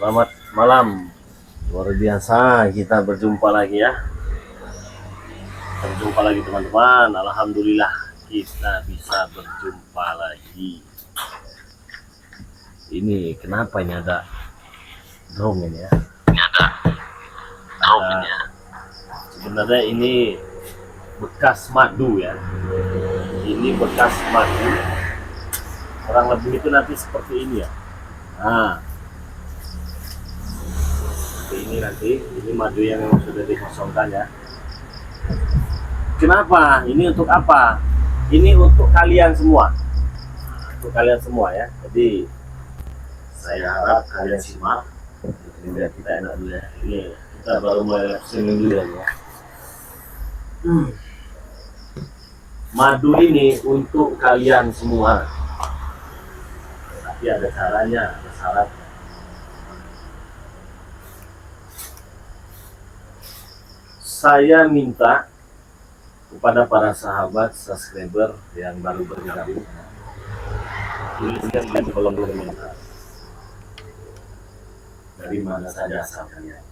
Selamat malam. Luar biasa kita berjumpa lagi ya. Berjumpa lagi teman-teman. Alhamdulillah kita bisa berjumpa lagi. Ini kenapa ini ada drone ini ya? Sebenarnya ini bekas madu ya. Ini bekas madu. Kurang lebih itu nanti seperti ini ya. Nah, ini nanti ini madu yang sudah dikosongkan ya. Kenapa? Ini untuk apa? Ini untuk kalian semua. Untuk kalian semua ya. Jadi saya harap kalian simak. Ini biar kita enak dulu ya. Ini kita baru mulai streaming dulu ya. Madu ini untuk kalian semua. Tapi ada caranya, ada syaratnya. Saya minta kepada para sahabat subscriber yang baru bergabung, tuliskan di kolom komentar dari mana saja asalnya.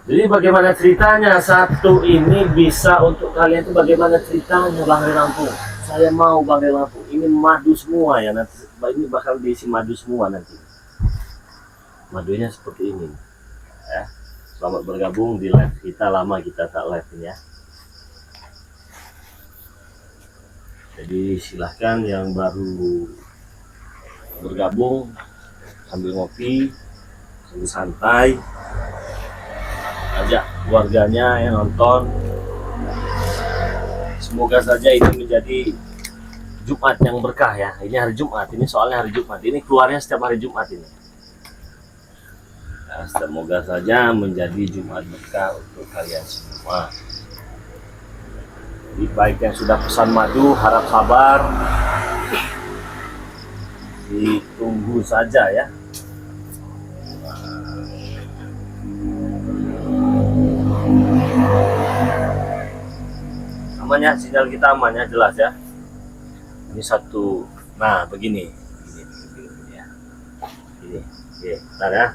Jadi bagaimana ceritanya satu ini bisa untuk kalian itu bagaimana ceritanya Bang Lampung? Saya mau Bang Lampung. Ini madu semua ya nanti. Ini bakal diisi madu semua nanti. Madunya seperti ini. Ya. Selamat bergabung di live kita. Lama kita tak live ya. Jadi silahkan yang baru bergabung sambil ngopi, sambil santai. Ajak keluarganya yang nonton. Semoga saja ini menjadi Jumat yang berkah ya. Ini hari Jumat, ini soalnya hari Jumat. Ini keluarnya setiap hari Jumat ini. Nah, semoga saja menjadi Jumat berkah untuk kalian semua. Jadi baik yang sudah pesan madu, harap sabar. Ditunggu saja ya. Amannya, sinyal kita amannya jelas ya. Ini satu, nah begini ya. Ini, oke, bentar ya.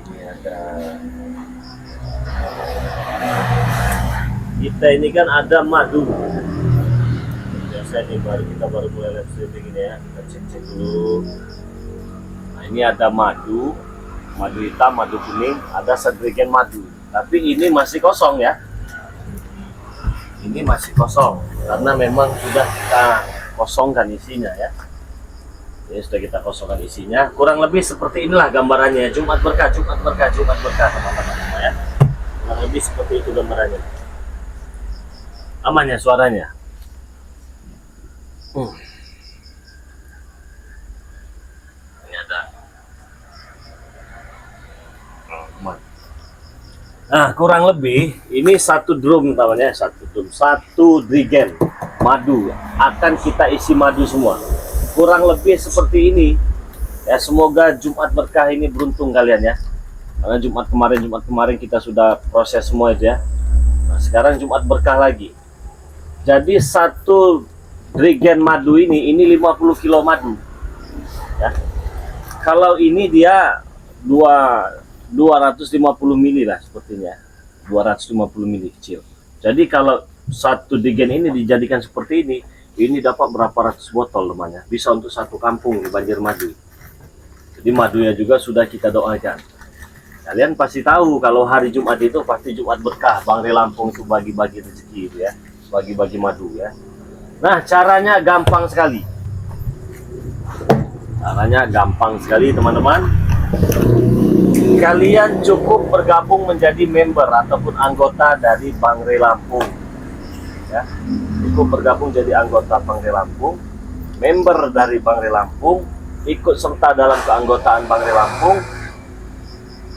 Ini ada, kita ini kan ada madu. Biasanya kita baru mulai live streaming ini ya. Kita cek dulu. Nah ini ada madu, madu hitam, madu kuning, ada sedrigen madu. Tapi ini masih kosong ya. Ini masih kosong karena memang sudah kita kosongkan isinya ya. Ini sudah kita kosongkan isinya. Kurang lebih seperti inilah gambarannya. Jumat berkah, Jumat berkah, Jumat berkah teman-teman ya. Kurang lebih seperti itu gambarannya. Aman ya suaranya? Ini ada. Aman. Nah, kurang lebih ini satu drum namanya, satu drigen madu akan kita isi madu semua. Kurang lebih seperti ini. Ya, semoga Jumat berkah ini beruntung kalian ya. Karena Jumat kemarin kita sudah proses semua itu ya. Nah, sekarang Jumat berkah lagi. Jadi satu drigen madu ini 50 kilo madu. Ya. Kalau ini dia 250 mili lah sepertinya, 250 mili kecil. Jadi kalau satu drigen ini dijadikan seperti ini dapat berapa ratus botol namanya, bisa untuk satu kampung di Banjir Madu. Jadi madunya juga sudah kita doakan. Kalian pasti tahu kalau hari Jumat itu pasti Jumat berkah, Bang Lampung itu bagi-bagi rezeki itu ya, bagi-bagi madu ya. Nah caranya gampang sekali. Caranya gampang sekali teman-teman. Kalian cukup bergabung menjadi member ataupun anggota dari Bang Lampung ya. Cukup bergabung jadi anggota Bang Lampung, member dari Bang Lampung, ikut serta dalam keanggotaan Bang Lampung.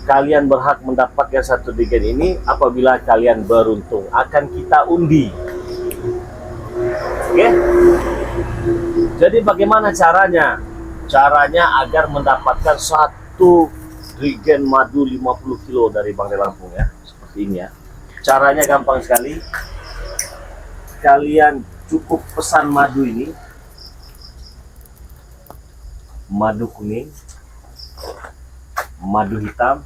Kalian berhak mendapatkan satu drigen ini apabila kalian beruntung. Akan kita undi. Oke? Jadi bagaimana caranya? Caranya agar mendapatkan satu drigen madu 50 kilo dari Bang Lampung ya. Seperti ini ya. Caranya gampang sekali. Kalian cukup pesan madu ini, madu kuning, madu hitam,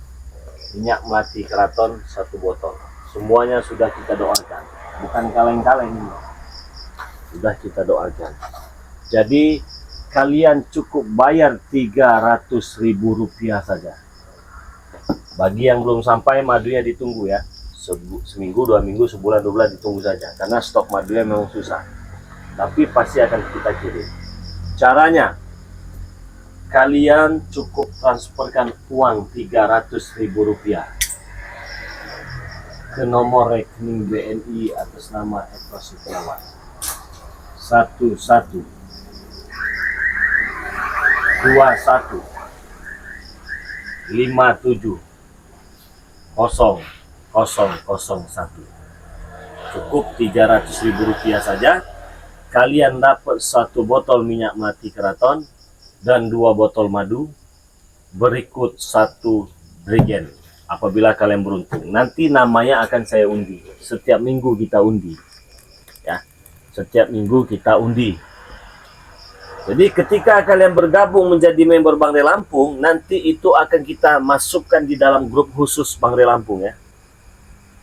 minyak melati keraton 1 botol. Semuanya sudah kita doakan, bukan kaleng-kaleng ini, sudah kita doakan. Jadi kalian cukup bayar Rp300.000 saja. Bagi yang belum sampai, madunya ditunggu ya, seminggu, 2 minggu, sebulan, 2 bulan, ditunggu saja, karena stok madunya memang susah, tapi pasti akan kita kirim. Caranya, kalian cukup transferkan uang Rp300.000 ke nomor rekening BNI atas nama Eko Setiawan 11 21 57 0001. Cukup Rp300.000 saja. Kalian dapat 1 botol minyak melati keraton dan 2 botol madu, berikut 1 drigen. Apabila kalian beruntung, nanti namanya akan saya undi. Setiap minggu kita undi, ya. Setiap minggu kita undi. Jadi ketika kalian bergabung menjadi member Bangre Lampung, nanti itu akan kita masukkan di dalam grup khusus Bangre Lampung ya.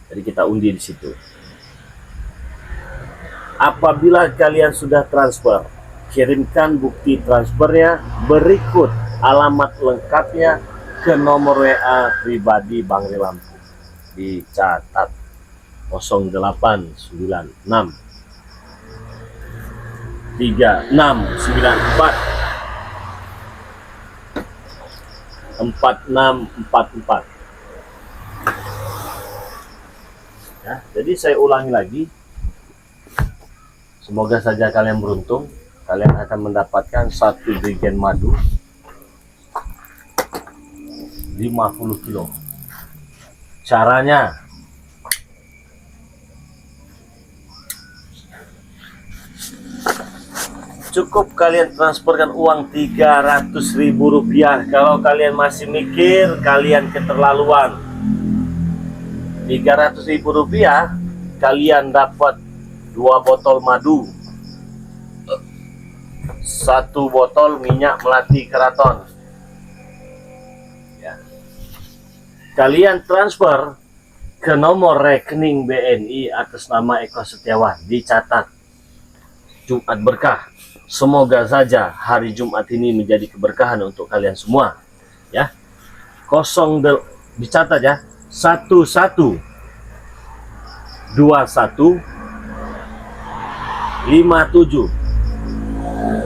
Jadi kita undi di situ. Apabila kalian sudah transfer, kirimkan bukti transfernya berikut alamat lengkapnya ke nomor WA pribadi Bangre Lampung. Dicatat 0896 3694 4644. Ya, jadi saya ulangi lagi. Semoga saja kalian beruntung. Kalian akan mendapatkan 1 drigen madu 50 kilo. Caranya, cukup kalian transferkan uang Rp300.000. Kalau kalian masih mikir, kalian keterlaluan. Rp300.000, kalian dapat 2 botol madu, 1 botol minyak melati keraton. Ya. Kalian transfer ke nomor rekening BNI atas nama Eko Setiawan. Dicatat Jumat Berkah. Semoga saja hari Jumat ini menjadi keberkahan untuk kalian semua. Ya. Dicatat ya. 11 21 57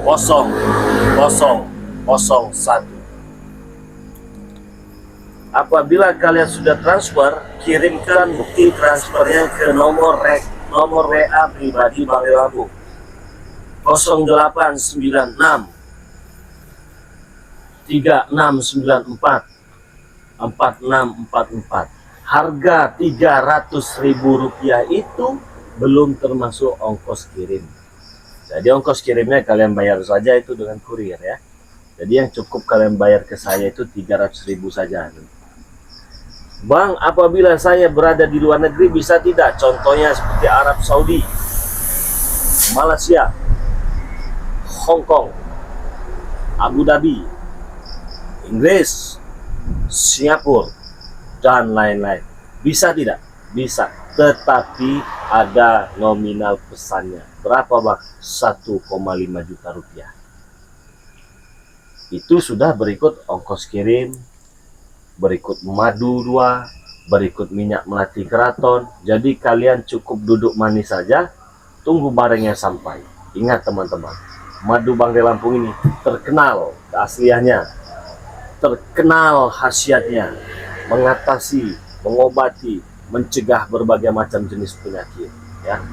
0001. Apabila kalian sudah transfer, kirimkan bukti transfernya ke nomor WA pribadi Bangre Lampung 0896 3694 4644. Harga Rp300.000 itu belum termasuk ongkos kirim. Jadi ongkos kirimnya kalian bayar saja itu dengan kurir ya. Jadi yang cukup kalian bayar ke saya itu Rp300.000 saja. Bang, apabila saya berada di luar negeri bisa tidak? Contohnya seperti Arab Saudi, Malaysia, Hong Kong, Abu Dhabi, Inggris, Singapura, dan lain-lain. Bisa tidak? Bisa. Tetapi ada nominal pesannya. Berapa bang? Rp1,5 juta. Itu sudah berikut ongkos kirim, berikut madu 2, berikut minyak melati keraton. Jadi kalian cukup duduk manis saja, tunggu barangnya sampai. Ingat teman-teman, madu Bangre Lampung ini terkenal keasliannya, terkenal khasiatnya, mengatasi, mengobati, mencegah berbagai macam jenis penyakit ya.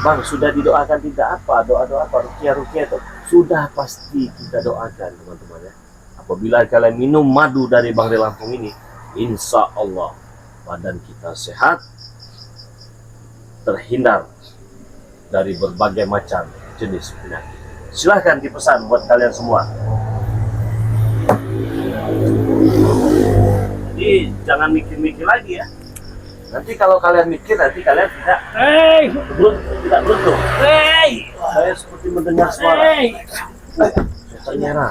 Bang, sudah didoakan tidak apa? Doa-doa apa? Ruqyah itu sudah pasti kita doakan teman-teman ya. Apabila kalian minum madu dari Bangre Lampung ini, insya Allah badan kita sehat, terhindar dari berbagai macam jenis penyakit. Silahkan dipesan buat kalian semua. Jadi jangan mikir-mikir lagi ya. Nanti kalau kalian mikir, nanti kalian tidak tidak beruntung. Saya seperti mendengar suara. Ternyata.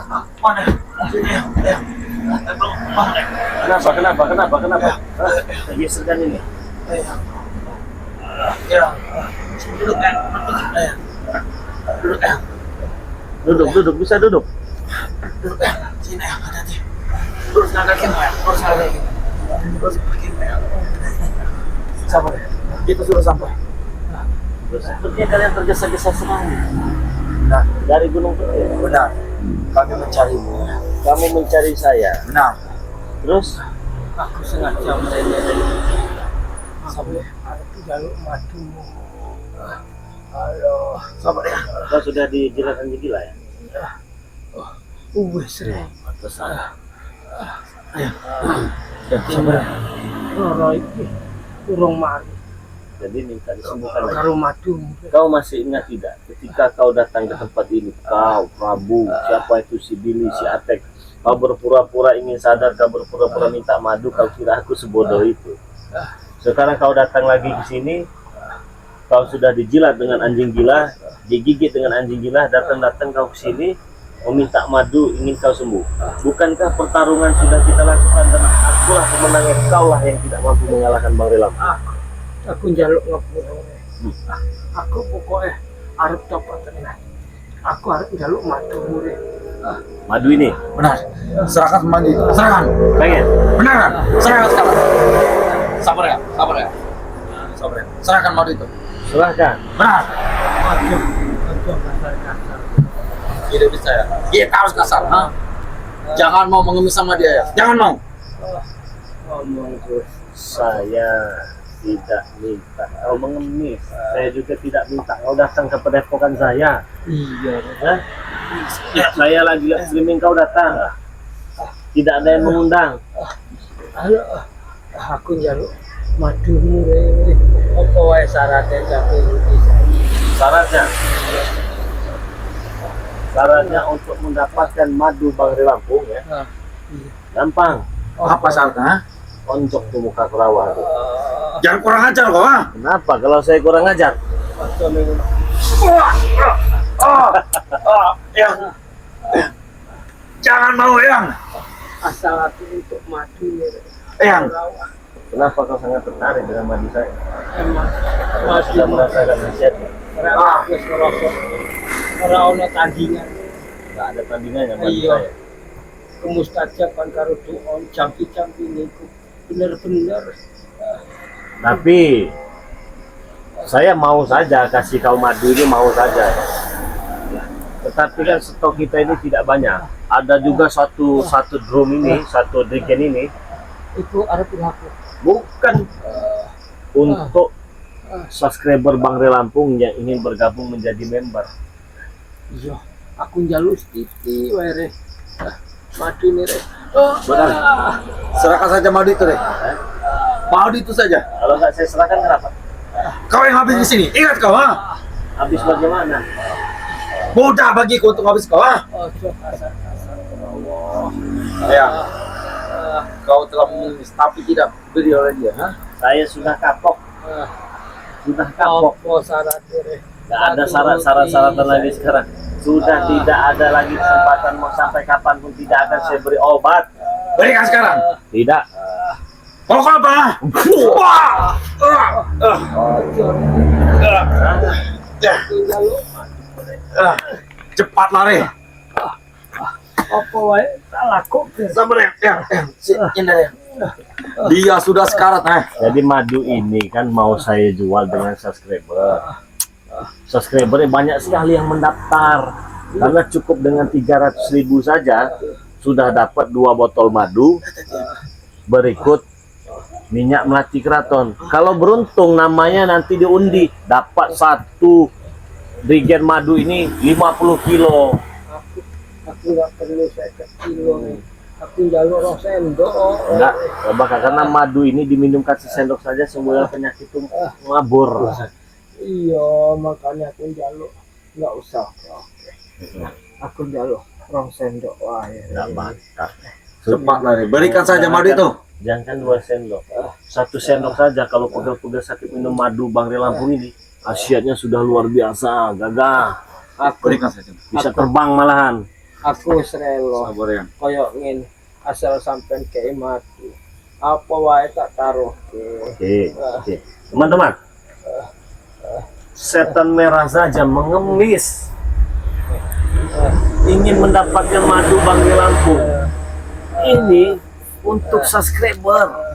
Kenapa? Geserkan ini. Duduk, bisa duduk. Sini, hati-hati. Terus kaki. Sabar ya. Kita sudah sampai. Sepertinya kalian tergesa-gesa sekali. Benar. Dari gunung kecil. Benar. Kami mencarimu. Kamu mencari saya. Benar. Terus Aku sengaja mencari. Sabar. Aku jaluk madu. Halo. Sabar ya. kau sudah dijilat anjing gila ya? Sering. Pesan. Ayo. Sabar. Roy iki urung mari. Jadi minta disembuhkan lagi. Karo madu. Kau masih ingat tidak ketika kau datang ke tempat ini, kau Prabu, siapa itu si Billy, si Atek, kau berpura-pura ingin sadar, kau berpura-pura minta madu, kau kira aku sebodoh itu. Sekarang kau datang lagi ke sini, kau sudah dijilat dengan anjing gila, digigit dengan anjing gila, datang kau ke sini meminta madu, ingin kau sembuh. Bukankah pertarungan sudah kita lakukan dan akulah pemenangnya, kaulah yang tidak mampu mengalahkan Bang Rilam. Aku njaluk ngepuro. Aku pokoknya arep copot tenan. Aku arep njaluk madu mure. Madu ini Benar. Serahkan madu. Serahkan. pengen. Benar kan? Serahkan sekarang. Sabar ya. Serahkan madu itu. Silahkan. Benar. Aduh, kasar. Tidak bisa ya. Kita harus kasar, ha? Jangan mau mengemis sama dia ya. Jangan mau. Saya tidak minta kau mengemis. Saya juga tidak minta kau datang ke padepokan saya. Iya. Hah? Saya lagi lihat streaming kau datang. Tidak ada yang mengundang. Halo. Aku njaluk madu mure. Apa wae syaratnya tapi Syaratnya untuk mendapatkan madu Bang Lampung ya. Gampang. Apa syaratnya? Onjok tuh muka kerawah. Jangan kurang ajar kau, ha? Kenapa kalau saya kurang ajar? Yang. Jangan mau, Yang. Asal aku untuk madu ya. Yang. Kenapa kau sangat tertarik dengan madu saya? Emang Kau sudah merasakan khasiatnya? wis ngerasa ora ono tandingan. Nggak ada tandingannya madu Iya. saya. Kemustajaban karo doa jampi-jampi niku bener-bener Tapi saya mau saja kasih kau madu ini, mau saja. Tetapi kan stok kita ini tidak banyak. Ada juga satu drum ini, satu drigen ini itu arep laku. bukan untuk subscriber Bang Lampung yang ingin bergabung menjadi member. Iya, aku njaluk sithik wae re. Madu nih re. Benar. Serahkan saja madu itu, deh. Madu itu saja. Kalau nggak saya serahkan kenapa? Kau yang habis di sini. Ingat kau, ha? Habis bagaimana? Mudah bagiku untuk habis kau, ha? Oh, kasar. Ya. Kau telah mengemis tapi tidak beri oleh dia, ha? Saya sudah kapok. Sudah kapok. Apa syaratnya re? Nggak ada syarat-syaratan lagi sekarang. Sudah tidak ada lagi kesempatan, mau sampai kapanpun tidak akan saya beri obat. Berikan sekarang. Tidak. Mau kau apa? Cepat lari. Apa wae tak laku. Sabar ya. Dia sudah sekarat, Jadi madu ini kan mau saya jual dengan subscriber. Subscribernya banyak sekali yang mendaftar. Karena cukup dengan 300.000 saja sudah dapat 2 botol madu. Berikut minyak melati keraton. Kalau beruntung namanya nanti diundi, dapat 1 drigen madu ini 50 kilo. Aku nggak perlu 50 kilo. Aku njaluk rong sendok. Enggak, coba karena madu ini diminum kasih sendok saja semua penyakit itu mabur. Iya, makanya aku njaluk nggak usah. Oke. Aku njaluk rong sendok wae. Enggak bakal. Cepat lari. Berikan saja madu itu. Jangan 2 sendok. 1 sendok saja kalau pegel-pegel sakit minum madu Bang Ray Lampung ini. Khasiatnya sudah luar biasa, gagah. Berikan saja. Bisa terbang malahan. Aku wis rela Sabar ya. koyo ngene asal sampean kei mati. Apa wae tak taruh. Oke. Teman-teman. Setan merah saja mengemis. Ingin mendapatkan madu Bang Ray Lampung. Ini untuk subscriber.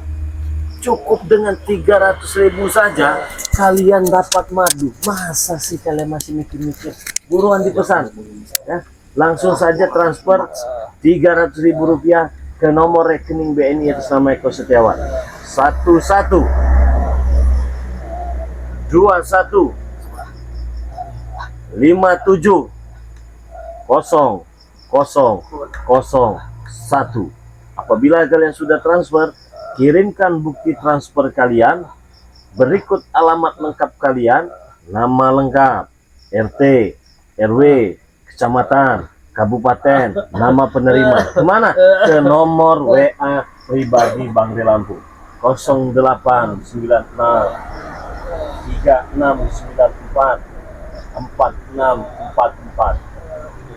Cukup dengan 300.000 saja kalian dapat madu. Masa sih kalian masih mikir-mikir? Buruan dipesan ya. Langsung saja transfer 300.000 rupiah ke nomor rekening BNI atas nama Eko Setiawan. 11 21 57 0001. Apabila kalian sudah transfer, kirimkan bukti transfer kalian, berikut alamat lengkap kalian, nama lengkap, RT, RW, kecamatan, kabupaten, nama penerima. Kemana? Ke nomor WA pribadi Bang Ray Lampung 0896 3694 4644.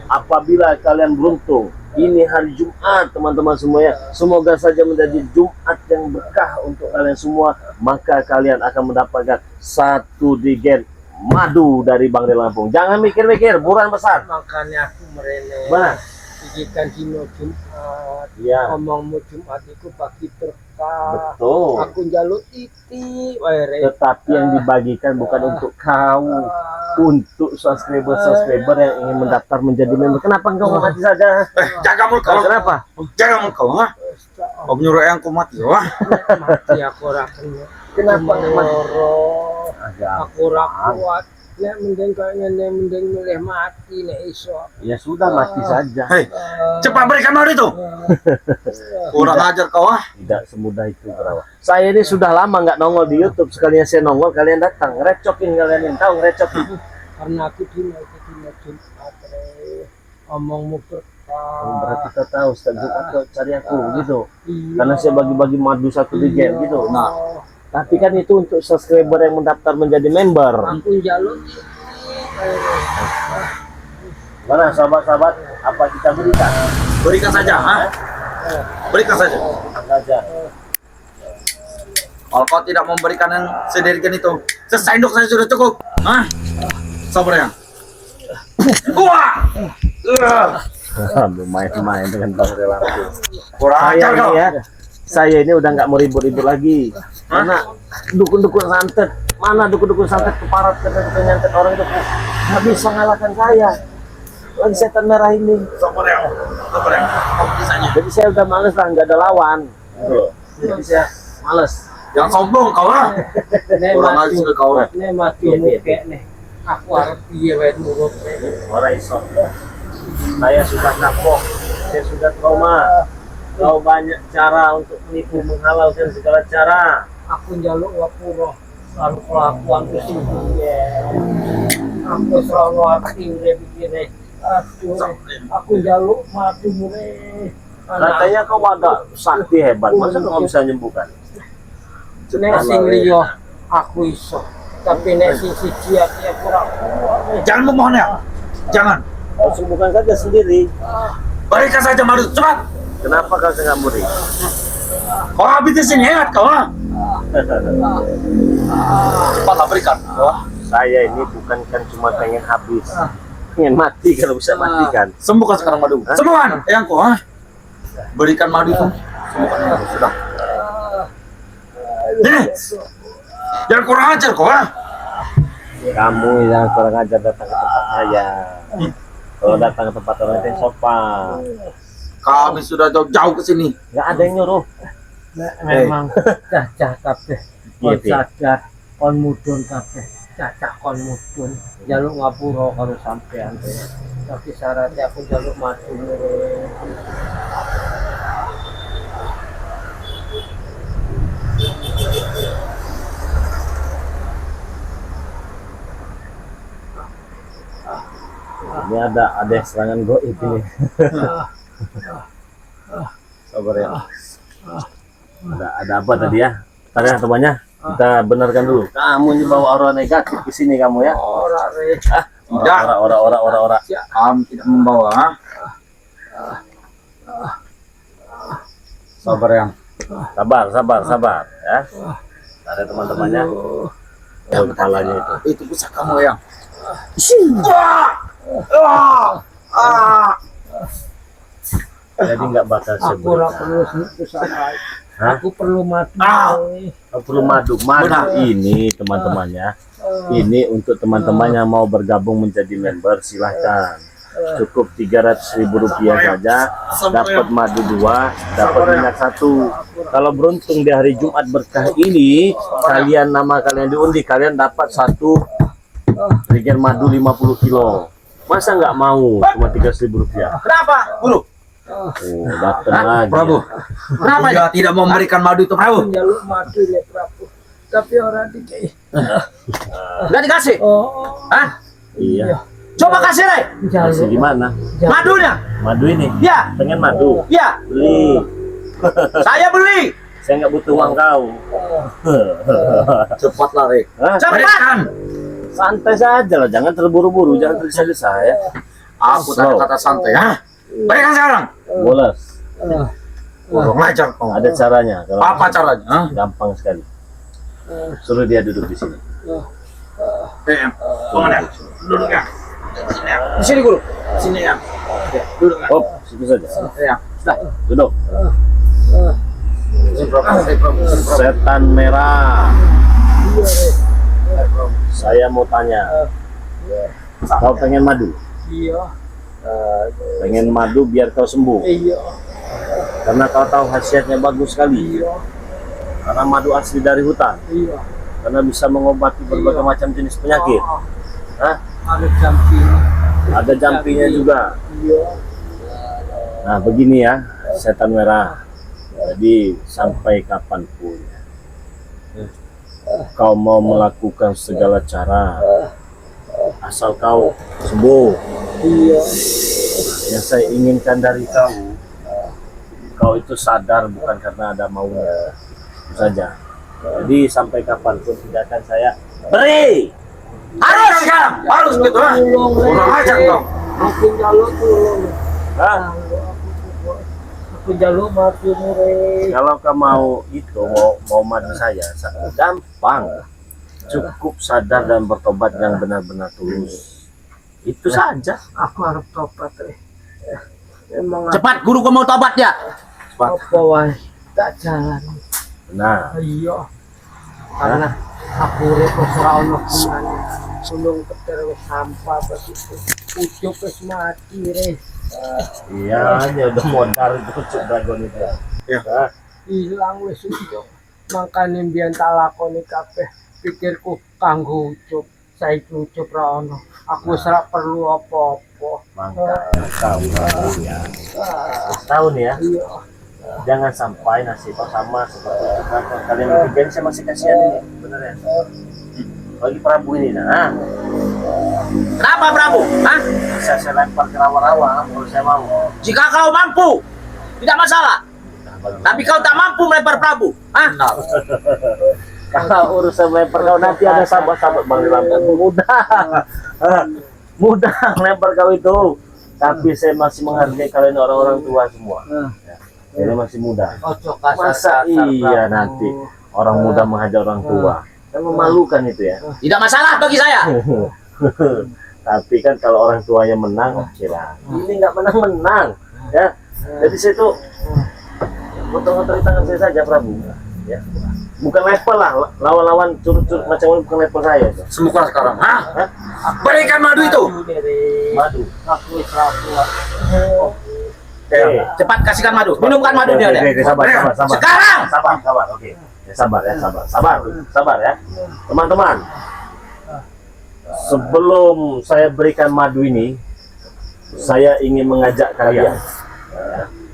Apabila kalian beruntung, ini hari Jumat teman-teman semuanya, semoga saja menjadi Jumat yang berkah untuk kalian semua, maka kalian akan mendapatkan 1 digen madu dari Bang Ray Lampung. Jangan mikir-mikir, buruan besar. Makanya aku merene. Mana? Pijikan dino Jumat. Iya. Ngomongmu Jumat itu bagi berkah. Betul. Aku njaluk titi wae Re. Tetapi yang dibagikan bukan untuk kau, untuk subscriber yang ingin mendaftar menjadi member. Kenapa engkau nggak mati saja? Jaga mulut kau. Kenapa? Jaga mulut kau, ha? Kau menyuruh yang aku mati, wah. Mati aku ora kena. Kenapa nggak mati? Agak aku ora kuat. Nek mending kaya ngene mending milih mati nek iso. Ya sudah, mati saja. Hei, cepat berikan madu itu. Kurang ajar kau, ah. Tidak semudah itu, Bro. Saya ini sudah lama nggak nongol di YouTube. Sekalinya saya nongol, kalian datang ngerecokin, kalian tahu ngerecokin. Karena aku dino Jumat Re. Omongmu berkah. Berarti kita tahu setiap Jumat kau cari aku gitu. Iya. Karena saya bagi-bagi madu 1 digen gitu. Nah, Tapi kan itu untuk subscriber yang mendaftar menjadi member. Aku njaluk titi wae Re. Mana sahabat-sahabat, apa kita berikan? berikan saja, ha? Berikan saja. Saja. Kalau kau tidak memberikan yang sedemikian itu, sesendok saja sudah cukup. Hah? Sabar ya. Wah! Main-main dengan Bang Ray Lampung. Kurang Saya ajar ini kau. ya, saya ini udah nggak mau ribut-ribut lagi. Karena dukun-dukun santet, mana dukun-dukun santet keparat kita nyantet orang itu nggak bisa ngalahkan saya. Lagi setan merah ini. Sabar ya. Sabar ya. Kau bisanya. Jadi saya udah males lah, nggak ada lawan. Jadi saya males. Yang sombong kau, ha? Nek Kurang mati ajar kau. nek mati mukek nih. Aku arep piye wae nurut Re. Orang iso. Saya sudah kapok, saya sudah trauma. Kau banyak cara untuk menipu, menghalalkan segala cara. Aku njaluk ngapura karo kelakuanku sing piye. Aku selalu ati urip iki Re. Aduh, aku njaluk mati Re. Katanya kau agak sakti hebat, masa kau bisa nyembuhkan? Nek sing liya aku iso. Tapi nek sing siji aku ora kuat. Jangan memohon ya. Jangan. Kau sembuhkan saja sendiri. Berikan saja madu, cepat. Kenapa kau sangat muri? Kau habis di sini, ingat kau, ha? Cepatlah berikan. Wah, saya ini bukan kan cuma pengen habis, pengen mati kalau bisa matikan. Sembuhkan sekarang madu. Sembuhkan, yang kau, ha? Berikan madu itu. Sembuhkan madu, sudah. Ini. Jangan kurang ajar kau, ha? Kamu yang kurang ajar datang ke tempat saya. Kalau datang ke tempat orang yang sopan, Kami sudah jauh-jauh ke sini. nggak ada yang nyuruh. Memang cacah kabeh. Kon Iya, Pi. sadar kon mudun kabeh. Cacah kon mudun. Jaluk ngapura karo sampean. Tapi syaratnya aku jaluk mati. Ini ada serangan goib ini. Sabar ya. Ada apa tadi ya? Tanya temannya. Kita benarkan dulu. Kamu ini bawa aura negatif ke sini kamu ya? Ora re. Tidak. Ora. Kamu tidak membawa. Sabar yang. Sabar ya. Ada teman-temannya. Kepalanya itu. Itu pusat kamu yang. Jadi nggak bakal Aku ora sebentar. perlu susah. Hah? Aku perlu mati. Perlu madu ini teman-temannya. Ini untuk teman-teman yang mau bergabung menjadi member, silahkan. Cukup Rp300.000 saja, dapat madu 2, dapat minyak 1. Kalau beruntung di hari Jumat berkah ini, nama kalian diundi, kalian dapat 1 Regen madu 50 kilo. Masa nggak mau cuma Rp300.000? Kenapa, Guru? Oh, datang lagi. Prabu. Kenapa dia tidak mau memberikan madu itu, Prabu? Jaluk mati ya Prabu. Tapi orang dikei. Enggak dikasih? Oh. Hah? Iya. Coba kasih, Re. Masih gimana? Madunya. Madu ini? Ya. Pengen madu? Ya. Beli. Saya beli. Saya nggak butuh uang kau. Cepatlah, Re. Hah? Cepat. Santai saja lah, jangan terburu-buru, jangan tergesa-gesa ya. Aku tadi kata santai. Hah? Berikan sekarang. Bolas. Kurang ajar kau. Ada caranya. Kalau Apa caranya? Hah? gampang sekali. Suruh dia duduk di sini. Bangun ya. Duduk ya. Di sini, Guru. Sini ya. Oke, duduk ya. Oh, situ saja. Ya. Sudah. Duduk. Prabu. Setan merah. Saya mau tanya. Kau pengen madu? Iya. Pengen madu biar kau sembuh. Iya. Karena kau tahu khasiatnya bagus sekali. Iya. Karena madu asli dari hutan. Iya. Karena bisa mengobati berbagai macam jenis penyakit. Hah? Ada jampinya. Ada jampinya juga. Iya. Nah begini ya, setan merah. Jadi sampai kapanpun kau mau melakukan segala cara, asal kau sembuh. Iya. Yang saya inginkan dari kau itu sadar bukan karena ada maunya. Itu saja. Jadi sampai kapanpun tidak akan saya beri. Harus sekarang. Harus gitu, ha? Kurang ajar kau. Aku jaluk tolong. Hah? Aku jaluk mati mure. Kalau kau mau itu mau madu saya, gampang. Cukup sadar dan bertobat yang benar-benar tulus. Itu saja. Aku harus tobat Emang Cepat, Guru, kau mau tobat ya? apa wae tak jalan. Nah, Iya. Karena aku urip ora ono gunane. Gunung Keter wis sampah begitu. Ujuk wis mati re. iya hanya udah modal itu Cuk Dragon itu. Ya. Hah? Hilang wis ujuk. Makane mbiyen tak lakoni kabeh pikirku kanggo ujuk. Saiki ujuk ra ono. Aku wis ora perlu apa-apa. Mantap. Tahu ya. Tahu nih ya. Iya. Jangan sampai nasib kau sama seperti kalian bertiga. Saya masih kasihan ini, bener ya. Bagi Prabu ini, nah, Kenapa, Prabu? Hah? bisa saya lempar ke rawa-rawa kalau saya mau. Jika kau mampu, tidak masalah. Tapi kau tak mampu melempar Prabu. Hah? Kalau urusan lempar kau nanti ada sahabat-sahabat Bang Lampir mudah. Mudah lempar kau itu. Tapi saya masih menghargai kalian orang-orang tua semua. Ini masih muda. Ojo Masa iya nanti orang muda menghajar orang tua. Kan memalukan itu ya. Tidak masalah bagi saya. Tapi kan kalau orang tuanya menang, oke lah. Ini nggak menang-menang, ya. Jadi saya tuh potong-potong tangan saya saja, Prabu. Ya. Bukan level lah, lawan-lawan curut-curut macam ini bukan level saya. Sembuhkan sekarang. Hah? Hah? Berikan madu itu. Madu. Aku wis ra kuat. Cepat kasihkan madu. Minumkan madu dia. Oke, sabar. Sekarang. Sabar, oke. Ya, sabar ya. Teman-teman, sebelum saya berikan madu ini, saya ingin mengajak kalian,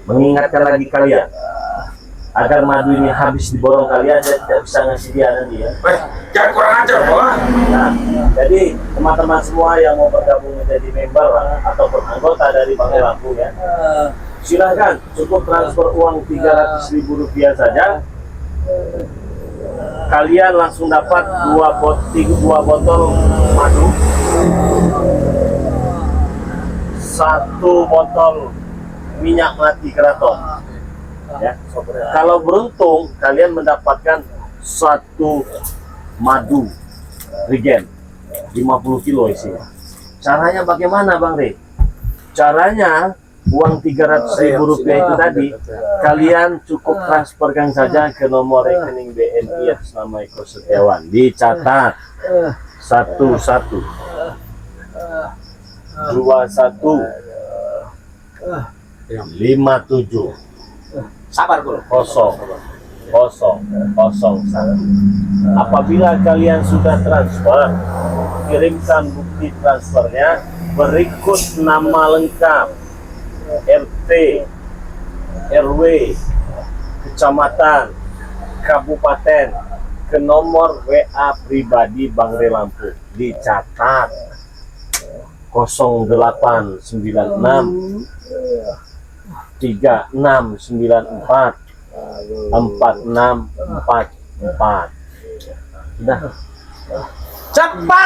mengingatkan lagi kalian, agar madu ini habis diborong kalian dan tidak bisa ngasih dia nanti ya. Jangan kurang ajar, Pak. Nah, jadi teman-teman semua yang mau bergabung menjadi member ataupun anggota dari Bang Lampung ya, silahkan cukup transfer uang Rp300.000 saja kalian langsung dapat dua botol madu, 1 botol minyak mati keraton. Ya. Kalau beruntung kalian mendapatkan 1 madu regen 50 kilo isinya. Caranya bagaimana Bang Rey? Caranya uang 300.000 rupiah itu tadi kalian cukup transferkan saja ke nomor rekening BNI atas nama Eko Setiawan. Dicatat 11 21 57 Sabar bro. 0001. Apabila kalian sudah transfer, kirimkan bukti transfernya berikut nama lengkap, RT, RW, kecamatan, kabupaten ke nomor WA pribadi Bang Rey Lampung. Dicatat 0896 3694 4644. Sudah. Cepat.